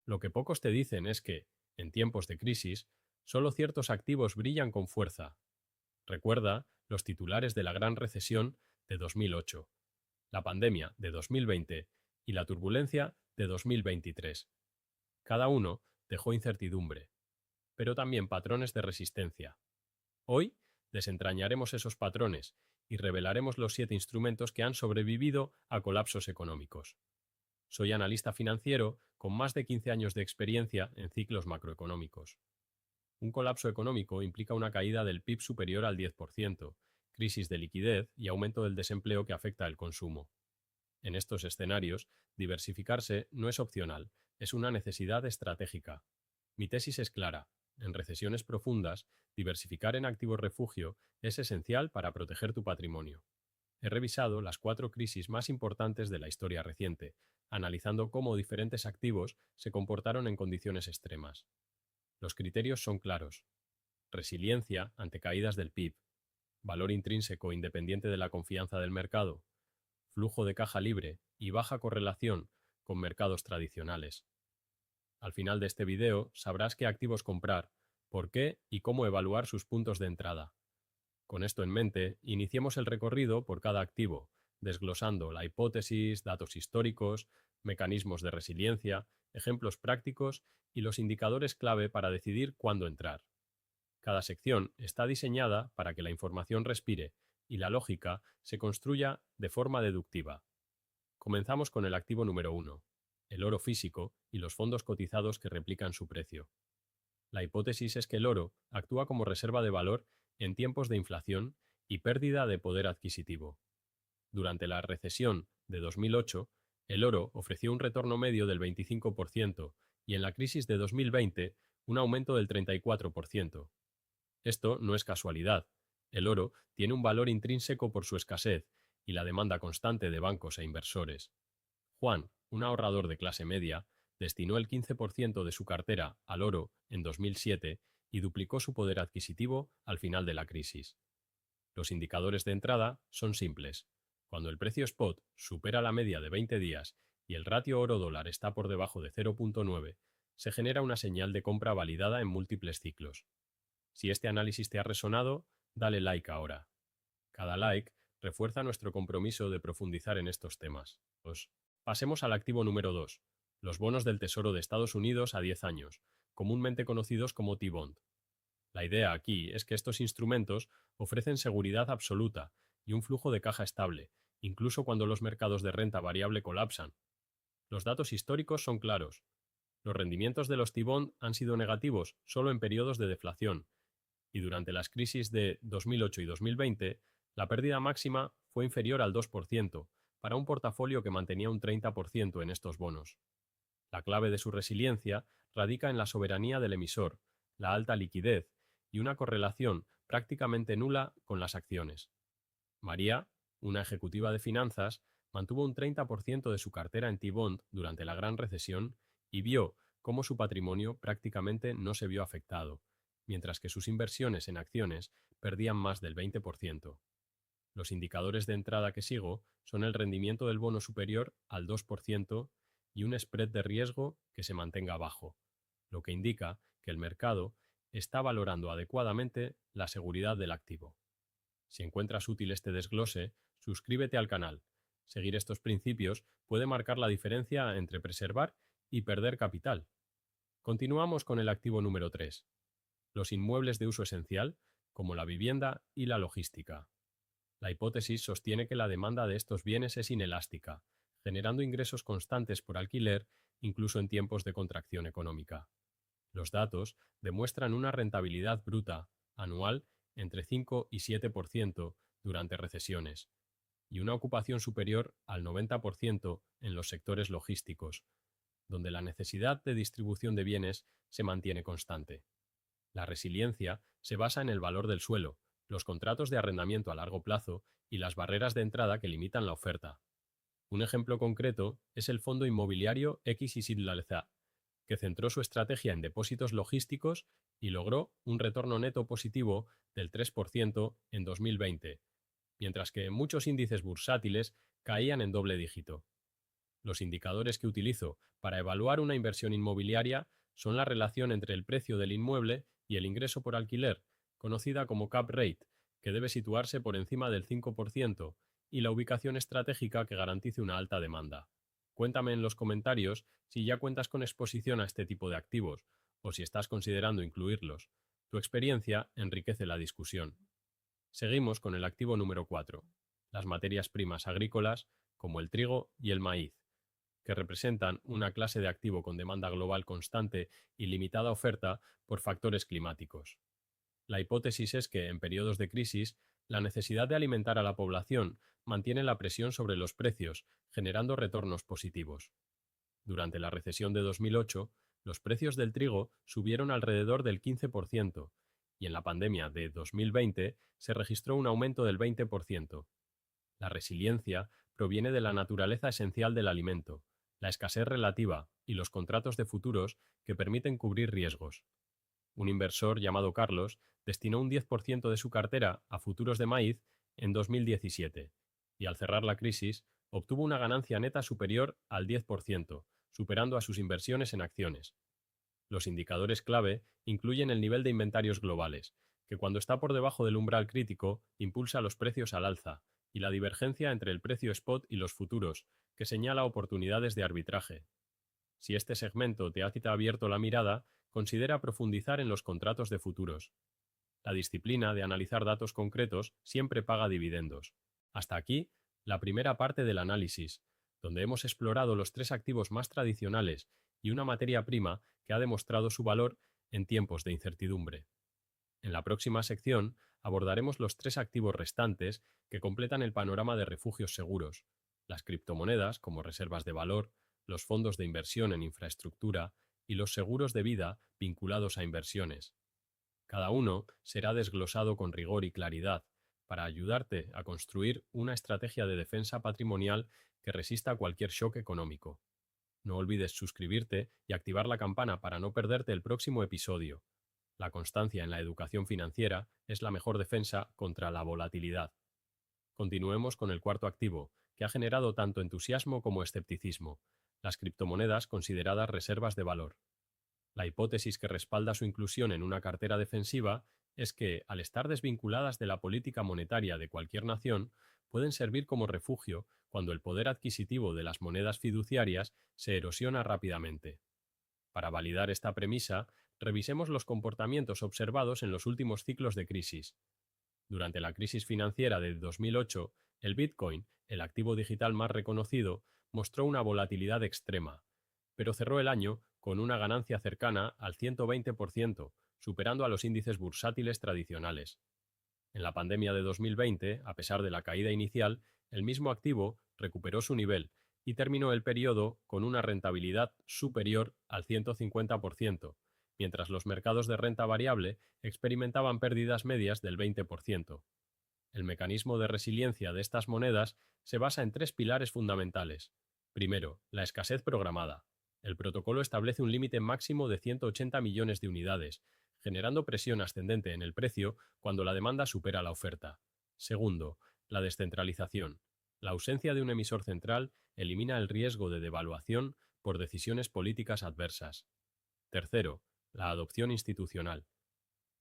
Lo que pocos te dicen es que, en tiempos de crisis, solo ciertos activos brillan con fuerza. Recuerda los titulares de la gran recesión de 2008, la pandemia de 2020 y la turbulencia de 2023. Cada uno dejó incertidumbre, pero también patrones de resistencia. Hoy desentrañaremos esos patrones y revelaremos los 7 instrumentos que han sobrevivido a colapsos económicos. Soy analista financiero con más de 15 años de experiencia en ciclos macroeconómicos. Un colapso económico implica una caída del PIB superior al 10%, crisis de liquidez y aumento del desempleo que afecta el consumo. En estos escenarios, diversificarse no es opcional, es una necesidad estratégica. Mi tesis es clara. En recesiones profundas, diversificar en activos refugio es esencial para proteger tu patrimonio. He revisado las 4 crisis más importantes de la historia reciente, analizando cómo diferentes activos se comportaron en condiciones extremas. Los criterios son claros. Resiliencia ante caídas del PIB, valor intrínseco independiente de la confianza del mercado, flujo de caja libre y baja correlación con mercados tradicionales. Al final de este video sabrás qué activos comprar, por qué y cómo evaluar sus puntos de entrada. Con esto en mente, iniciemos el recorrido por cada activo, desglosando la hipótesis, datos históricos, mecanismos de resiliencia, ejemplos prácticos y los indicadores clave para decidir cuándo entrar. Cada sección está diseñada para que la información respire y la lógica se construya de forma deductiva. Comenzamos con el activo número 1, el oro físico y los fondos cotizados que replican su precio. La hipótesis es que el oro actúa como reserva de valor en tiempos de inflación y pérdida de poder adquisitivo. Durante la recesión de 2008, el oro ofreció un retorno medio del 25% y en la crisis de 2020 un aumento del 34%. Esto no es casualidad. El oro tiene un valor intrínseco por su escasez y la demanda constante de bancos e inversores. Juan, un ahorrador de clase media, destinó el 15% de su cartera al oro en 2007 y duplicó su poder adquisitivo al final de la crisis. Los indicadores de entrada son simples. Cuando el precio spot supera la media de 20 días y el ratio oro-dólar está por debajo de 0.9, se genera una señal de compra validada en múltiples ciclos. Si este análisis te ha resonado, dale like ahora. Cada like refuerza nuestro compromiso de profundizar en estos temas. Pasemos al activo número 2, los bonos del Tesoro de Estados Unidos a 10 años, comúnmente conocidos como T-Bond. La idea aquí es que estos instrumentos ofrecen seguridad absoluta y un flujo de caja estable, incluso cuando los mercados de renta variable colapsan. Los datos históricos son claros. Los rendimientos de los T-Bond han sido negativos solo en periodos de deflación, y durante las crisis de 2008 y 2020, la pérdida máxima fue inferior al 2%, para un portafolio que mantenía un 30% en estos bonos. La clave de su resiliencia radica en la soberanía del emisor, la alta liquidez y una correlación prácticamente nula con las acciones. María, una ejecutiva de finanzas, mantuvo un 30% de su cartera en T-Bond durante la Gran Recesión y vio cómo su patrimonio prácticamente no se vio afectado, mientras que sus inversiones en acciones perdían más del 20%. Los indicadores de entrada que sigo son el rendimiento del bono superior al 2% y un spread de riesgo que se mantenga bajo, lo que indica que el mercado está valorando adecuadamente la seguridad del activo. Si encuentras útil este desglose, suscríbete al canal. Seguir estos principios puede marcar la diferencia entre preservar y perder capital. Continuamos con el activo número 3, los inmuebles de uso esencial, como la vivienda y la logística. La hipótesis sostiene que la demanda de estos bienes es inelástica, generando ingresos constantes por alquiler incluso en tiempos de contracción económica. Los datos demuestran una rentabilidad bruta anual entre 5 y 7% durante recesiones y una ocupación superior al 90% en los sectores logísticos, donde la necesidad de distribución de bienes se mantiene constante. La resiliencia se basa en el valor del suelo, los contratos de arrendamiento a largo plazo y las barreras de entrada que limitan la oferta. Un ejemplo concreto es el fondo inmobiliario XYZ, que centró su estrategia en depósitos logísticos y logró un retorno neto positivo del 3% en 2020, mientras que muchos índices bursátiles caían en doble dígito. Los indicadores que utilizo para evaluar una inversión inmobiliaria son la relación entre el precio del inmueble y el ingreso por alquiler, conocida como cap rate, que debe situarse por encima del 5%, y la ubicación estratégica que garantice una alta demanda. Cuéntame en los comentarios si ya cuentas con exposición a este tipo de activos o si estás considerando incluirlos. Tu experiencia enriquece la discusión. Seguimos con el activo número 4, las materias primas agrícolas como el trigo y el maíz, que representan una clase de activo con demanda global constante y limitada oferta por factores climáticos. La hipótesis es que, en periodos de crisis, la necesidad de alimentar a la población mantiene la presión sobre los precios, generando retornos positivos. Durante la recesión de 2008, los precios del trigo subieron alrededor del 15%, y en la pandemia de 2020 se registró un aumento del 20%. La resiliencia proviene de la naturaleza esencial del alimento, la escasez relativa y los contratos de futuros que permiten cubrir riesgos. Un inversor llamado Carlos destinó un 10% de su cartera a futuros de maíz en 2017 y al cerrar la crisis obtuvo una ganancia neta superior al 10%, superando a sus inversiones en acciones. Los indicadores clave incluyen el nivel de inventarios globales, que cuando está por debajo del umbral crítico impulsa los precios al alza, y la divergencia entre el precio spot y los futuros, que señala oportunidades de arbitraje. Si este segmento te ha abierto la mirada, considera profundizar en los contratos de futuros. La disciplina de analizar datos concretos siempre paga dividendos. Hasta aquí, la primera parte del análisis, donde hemos explorado los tres activos más tradicionales y una materia prima que ha demostrado su valor en tiempos de incertidumbre. En la próxima sección abordaremos los tres activos restantes que completan el panorama de refugios seguros: las criptomonedas como reservas de valor, los fondos de inversión en infraestructura y los seguros de vida vinculados a inversiones. Cada uno será desglosado con rigor y claridad para ayudarte a construir una estrategia de defensa patrimonial que resista cualquier shock económico. No olvides suscribirte y activar la campana para no perderte el próximo episodio. La constancia en la educación financiera es la mejor defensa contra la volatilidad. Continuemos con el cuarto activo, que ha generado tanto entusiasmo como escepticismo: las criptomonedas consideradas reservas de valor. La hipótesis que respalda su inclusión en una cartera defensiva es que, al estar desvinculadas de la política monetaria de cualquier nación, pueden servir como refugio cuando el poder adquisitivo de las monedas fiduciarias se erosiona rápidamente. Para validar esta premisa, revisemos los comportamientos observados en los últimos ciclos de crisis. Durante la crisis financiera de 2008, el Bitcoin, el activo digital más reconocido, mostró una volatilidad extrema, pero cerró el año con una ganancia cercana al 120%, superando a los índices bursátiles tradicionales. En la pandemia de 2020, a pesar de la caída inicial, el mismo activo recuperó su nivel y terminó el periodo con una rentabilidad superior al 150%, mientras los mercados de renta variable experimentaban pérdidas medias del 20%. El mecanismo de resiliencia de estas monedas se basa en tres pilares fundamentales. Primero, la escasez programada. El protocolo establece un límite máximo de 180 millones de unidades, generando presión ascendente en el precio cuando la demanda supera la oferta. Segundo, la descentralización. La ausencia de un emisor central elimina el riesgo de devaluación por decisiones políticas adversas. Tercero, la adopción institucional.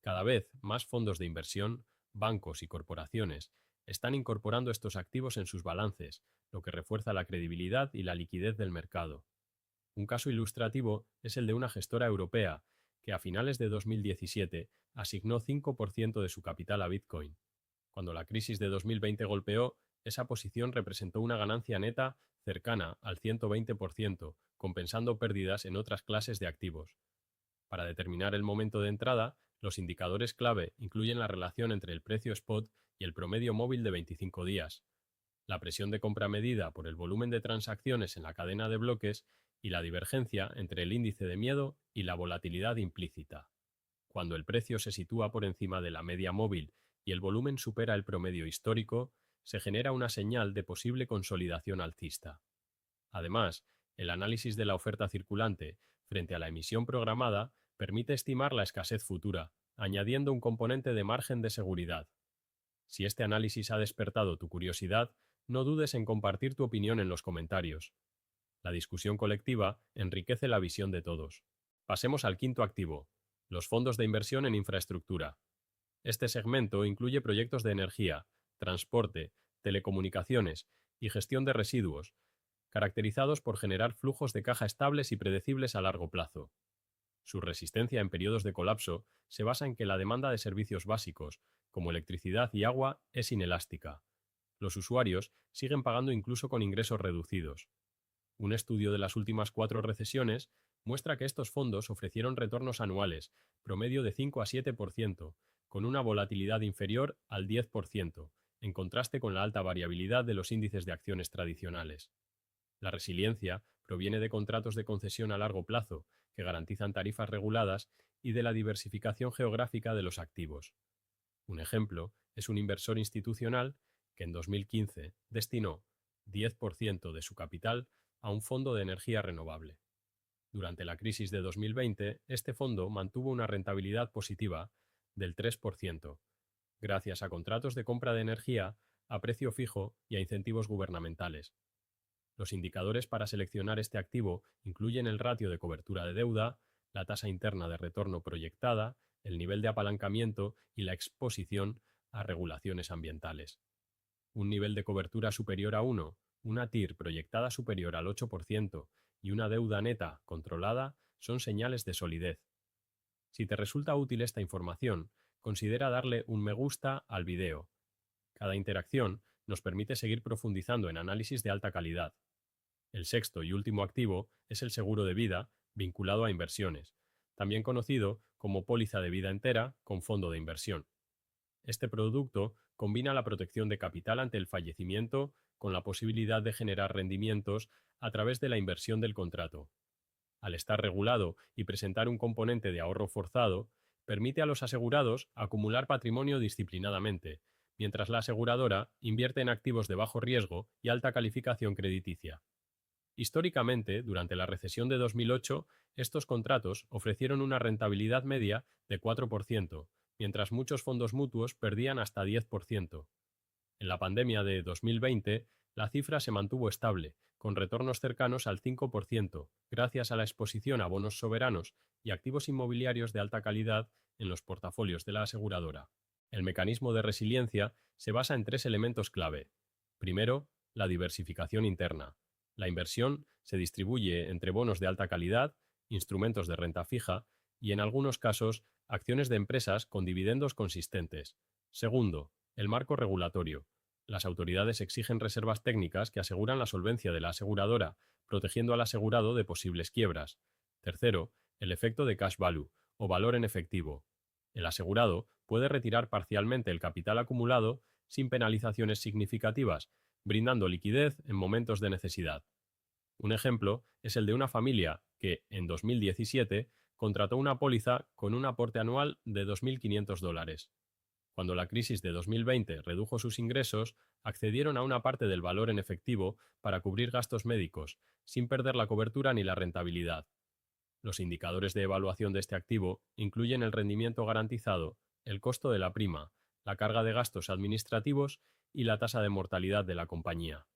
Cada vez más fondos de inversión, bancos y corporaciones están incorporando estos activos en sus balances, lo que refuerza la credibilidad y la liquidez del mercado. Un caso ilustrativo es el de una gestora europea que a finales de 2017 asignó 5% de su capital a Bitcoin. Cuando la crisis de 2020 golpeó, esa posición representó una ganancia neta cercana al 120%, compensando pérdidas en otras clases de activos. Para determinar el momento de entrada, los indicadores clave incluyen la relación entre el precio spot y el promedio móvil de 25 días, la presión de compra medida por el volumen de transacciones en la cadena de bloques y la divergencia entre el índice de miedo y la volatilidad implícita. Cuando el precio se sitúa por encima de la media móvil y el volumen supera el promedio histórico, se genera una señal de posible consolidación alcista. Además, el análisis de la oferta circulante frente a la emisión programada permite estimar la escasez futura, añadiendo un componente de margen de seguridad. Si este análisis ha despertado tu curiosidad, no dudes en compartir tu opinión en los comentarios. La discusión colectiva enriquece la visión de todos. Pasemos al quinto activo, los fondos de inversión en infraestructura. Este segmento incluye proyectos de energía, transporte, telecomunicaciones y gestión de residuos, caracterizados por generar flujos de caja estables y predecibles a largo plazo. Su resistencia en periodos de colapso se basa en que la demanda de servicios básicos, como electricidad y agua, es inelástica. Los usuarios siguen pagando incluso con ingresos reducidos. Un estudio de las últimas 4 recesiones muestra que estos fondos ofrecieron retornos anuales, promedio de 5 a 7%, con una volatilidad inferior al 10%, en contraste con la alta variabilidad de los índices de acciones tradicionales. La resiliencia proviene de contratos de concesión a largo plazo, que garantizan tarifas reguladas, y de la diversificación geográfica de los activos. Un ejemplo es un inversor institucional que en 2015 destinó 10% de su capital a un fondo de energía renovable. Durante la crisis de 2020, este fondo mantuvo una rentabilidad positiva del 3%, gracias a contratos de compra de energía a precio fijo y a incentivos gubernamentales. Los indicadores para seleccionar este activo incluyen el ratio de cobertura de deuda, la tasa interna de retorno proyectada, el nivel de apalancamiento y la exposición a regulaciones ambientales. Un nivel de cobertura superior a 1, una TIR proyectada superior al 8% y una deuda neta controlada son señales de solidez. Si te resulta útil esta información, considera darle un me gusta al video. Cada interacción nos permite seguir profundizando en análisis de alta calidad. El sexto y último activo es el seguro de vida vinculado a inversiones, también conocido como póliza de vida entera con fondo de inversión. Este producto combina la protección de capital ante el fallecimiento con la posibilidad de generar rendimientos a través de la inversión del contrato. Al estar regulado y presentar un componente de ahorro forzado, permite a los asegurados acumular patrimonio disciplinadamente, mientras la aseguradora invierte en activos de bajo riesgo y alta calificación crediticia. Históricamente, durante la recesión de 2008, estos contratos ofrecieron una rentabilidad media de 4%, mientras muchos fondos mutuos perdían hasta 10%. En la pandemia de 2020, la cifra se mantuvo estable, con retornos cercanos al 5%, gracias a la exposición a bonos soberanos y activos inmobiliarios de alta calidad en los portafolios de la aseguradora. El mecanismo de resiliencia se basa en 3 elementos clave. Primero, la diversificación interna. La inversión se distribuye entre bonos de alta calidad, instrumentos de renta fija y, en algunos casos, acciones de empresas con dividendos consistentes. Segundo, el marco regulatorio. Las autoridades exigen reservas técnicas que aseguran la solvencia de la aseguradora, protegiendo al asegurado de posibles quiebras. Tercero, el efecto de cash value, o valor en efectivo. El asegurado puede retirar parcialmente el capital acumulado sin penalizaciones significativas, brindando liquidez en momentos de necesidad. Un ejemplo es el de una familia que, en 2017, contrató una póliza con un aporte anual de $2.500. Cuando la crisis de 2020 redujo sus ingresos, accedieron a una parte del valor en efectivo para cubrir gastos médicos, sin perder la cobertura ni la rentabilidad. Los indicadores de evaluación de este activo incluyen el rendimiento garantizado, el costo de la prima, la carga de gastos administrativos y la tasa de mortalidad de la compañía.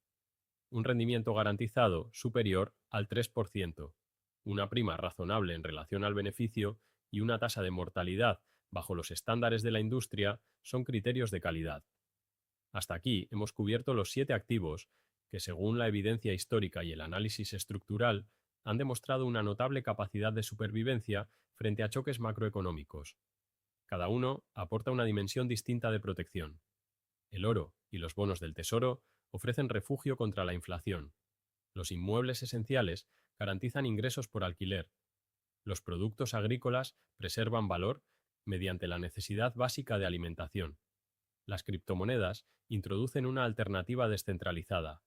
Un rendimiento garantizado superior al 3%, una prima razonable en relación al beneficio y una tasa de mortalidad bajo los estándares de la industria son criterios de calidad. Hasta aquí hemos cubierto los 7 activos que, según la evidencia histórica y el análisis estructural, han demostrado una notable capacidad de supervivencia frente a choques macroeconómicos. Cada uno aporta una dimensión distinta de protección. El oro y los bonos del tesoro ofrecen refugio contra la inflación. Los inmuebles esenciales garantizan ingresos por alquiler. Los productos agrícolas preservan valor mediante la necesidad básica de alimentación. Las criptomonedas introducen una alternativa descentralizada.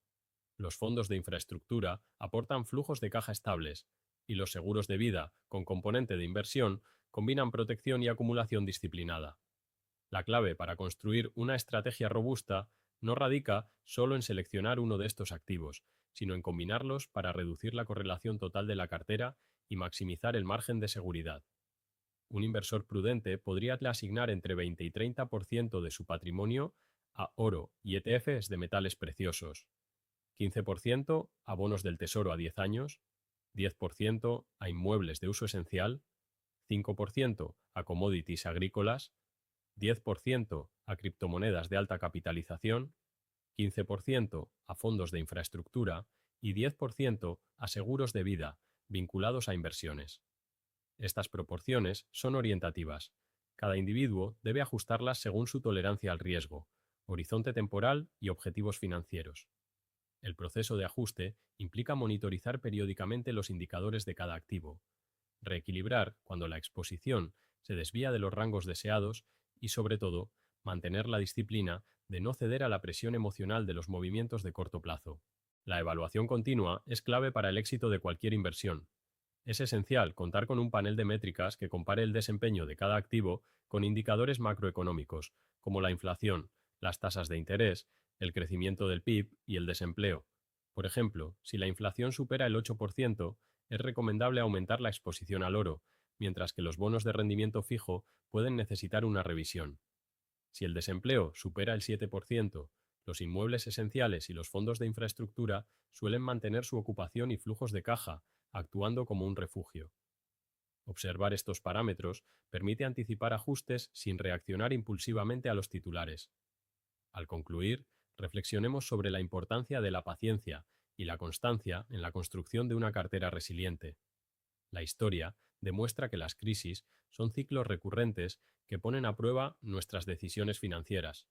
Los fondos de infraestructura aportan flujos de caja estables, y los seguros de vida, con componente de inversión, combinan protección y acumulación disciplinada. La clave para construir una estrategia robusta no radica solo en seleccionar uno de estos activos, sino en combinarlos para reducir la correlación total de la cartera y maximizar el margen de seguridad. Un inversor prudente podría asignar entre 20 y 30% de su patrimonio a oro y ETFs de metales preciosos. 15% a bonos del Tesoro a 10 años, 10% a inmuebles de uso esencial, 5% a commodities agrícolas, 10% a criptomonedas de alta capitalización, 15% a fondos de infraestructura y 10% a seguros de vida vinculados a inversiones. Estas proporciones son orientativas. Cada individuo debe ajustarlas según su tolerancia al riesgo, horizonte temporal y objetivos financieros. El proceso de ajuste implica monitorizar periódicamente los indicadores de cada activo, reequilibrar cuando la exposición se desvía de los rangos deseados y, sobre todo, mantener la disciplina de no ceder a la presión emocional de los movimientos de corto plazo. La evaluación continua es clave para el éxito de cualquier inversión. Es esencial contar con un panel de métricas que compare el desempeño de cada activo con indicadores macroeconómicos, como la inflación, las tasas de interés, el crecimiento del PIB y el desempleo. Por ejemplo, si la inflación supera el 8%, es recomendable aumentar la exposición al oro, mientras que los bonos de rendimiento fijo pueden necesitar una revisión. Si el desempleo supera el 7%, los inmuebles esenciales y los fondos de infraestructura suelen mantener su ocupación y flujos de caja, actuando como un refugio. Observar estos parámetros permite anticipar ajustes sin reaccionar impulsivamente a los titulares. Al concluir, reflexionemos sobre la importancia de la paciencia y la constancia en la construcción de una cartera resiliente. La historia demuestra que las crisis son ciclos recurrentes que ponen a prueba nuestras decisiones financieras.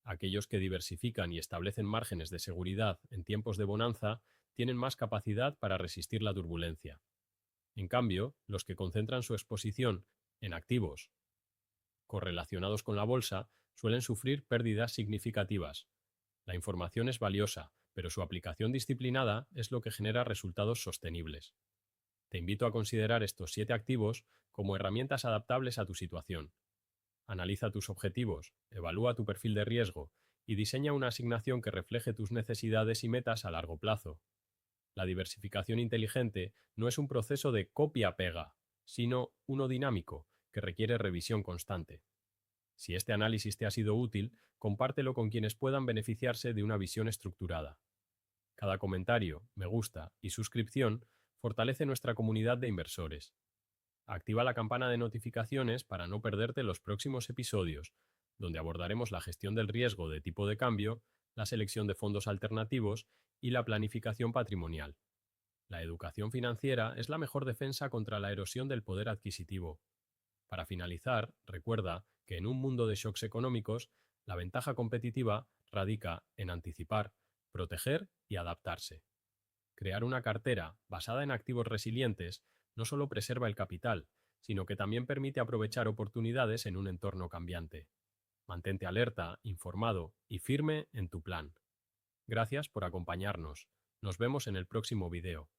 Aquellos que diversifican y establecen márgenes de seguridad en tiempos de bonanza tienen más capacidad para resistir la turbulencia. En cambio, los que concentran su exposición en activos correlacionados con la bolsa suelen sufrir pérdidas significativas. La información es valiosa, pero su aplicación disciplinada es lo que genera resultados sostenibles. Te invito a considerar estos 7 activos como herramientas adaptables a tu situación. Analiza tus objetivos, evalúa tu perfil de riesgo y diseña una asignación que refleje tus necesidades y metas a largo plazo. La diversificación inteligente no es un proceso de copia-pega, sino uno dinámico que requiere revisión constante. Si este análisis te ha sido útil, compártelo con quienes puedan beneficiarse de una visión estructurada. Cada comentario, me gusta y suscripción fortalece nuestra comunidad de inversores. Activa la campana de notificaciones para no perderte los próximos episodios, donde abordaremos la gestión del riesgo de tipo de cambio, la selección de fondos alternativos y la planificación patrimonial. La educación financiera es la mejor defensa contra la erosión del poder adquisitivo. Para finalizar, recuerda que en un mundo de shocks económicos, la ventaja competitiva radica en anticipar, proteger y adaptarse. Crear una cartera basada en activos resilientes no solo preserva el capital, sino que también permite aprovechar oportunidades en un entorno cambiante. Mantente alerta, informado y firme en tu plan. Gracias por acompañarnos. Nos vemos en el próximo video.